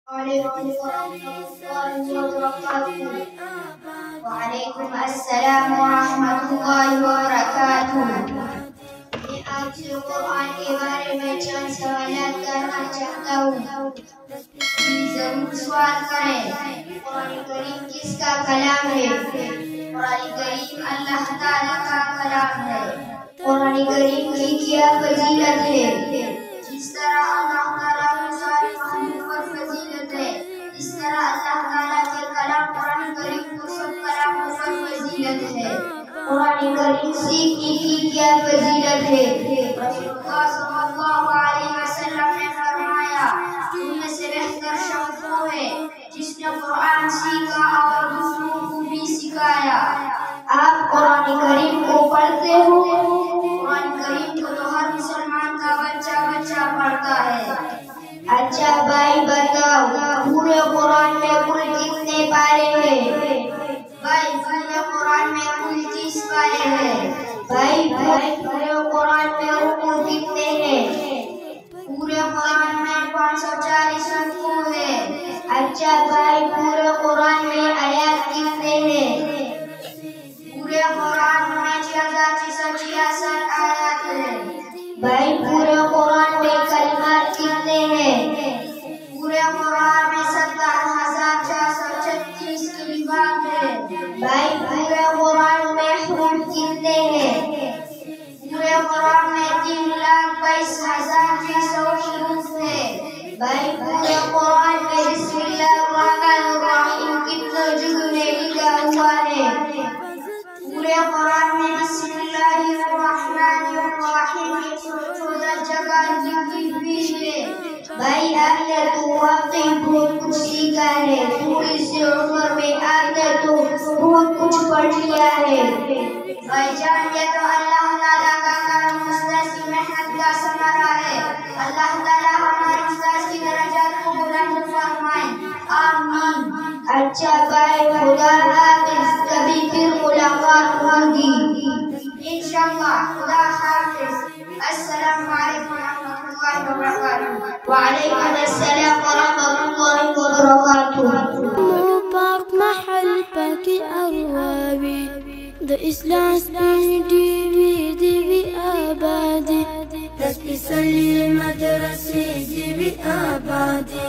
وعليكم ورحمة الله وبركاته. وعليكم السلام ورحمة الله وبركاته. मैं आपसे कुरान के बारे में चंद सवालात करना चाहता हूँ। जरूर सवाल करें। कुरान करीम किसका कलाम है? कुरान करीम अल्लाह ताला का कलाम है। कुरान करीम की क्या फजीलत है? जिस तरह अल्लाह ताला की सारी मखलूक पर फजीलत है, इस तरह अल्लाह ताला के कलाम कुरान करीम को सब कलामों पर फजीलत है। कुरान करीम सीखने की क्या फजीलत है? रसूलुल्लाह सल्लल्लाहु अलैहि वसल्लम ने फरमाया, तुम से बेहतर शख्स वो है जिसने कुरान सीखा और दूसरों को भी सिखाया। आप कुरान करीम को पढ़ते हो? कुरान करीम को तो हर मुसलमान का बच्चा पढ़ता है। अच्छा भाई बताओ, पूरे कुरान में कुल कितने पारे हैं? भाई पूरे कुरान में कुल 30 पारे हैं। भाई पूरे कुरान में रुकू कितने हैं? पूरे कुरान में 540 रुकू है। अच्छा भाई पूरे कुरान में आयत कितने हैं? पूरे कुरान में 6666 आयत है। भाई पूरे कुरान में कलिमात कितने हैं? पूरे कुरान में 17,436 कलिमात है। भाई पूरे कुरान में हुरूफ कितने हैं? पूरे कुरान में 3,22,600 हुरूफ है। भाई पूरे कुरान में बिस्मिल्लाहिर्रहमानिर्रहीम कितने जुज़ में लिखा हुआ है? पूरे कुरान में बिस्मिल्लाहिर्रहमानिर्रहीम 114 जगह लिखी हुई है। भाई आपने तो वाकई बहुत कुछ सीखा है। थोड़ी सी उम्र में आपने तो बहुत कुछ पढ़ लिया है। भाई जान, ये तो अल्लाह ताला का करम, उस्ताद की मेहनत का समरा है। अल्लाह ताला हमारे उस्ताद की दर्जात को बुलंद फरमाए, आमीन। अच्छा भाई, खुदा हाफिज। कभी फिर मुलाकात होगी इंशाअल्लाह। खुदा हाफिज। अस्सलाम वालेकुम वरहमतुल्लाहि वबरकातुहू। وعليكم السلام ورحمة الله وبركاته. مبارك محل باقي أروابي The Islam دي بأبادي تسبي سلي المدرسة دي بأبادي.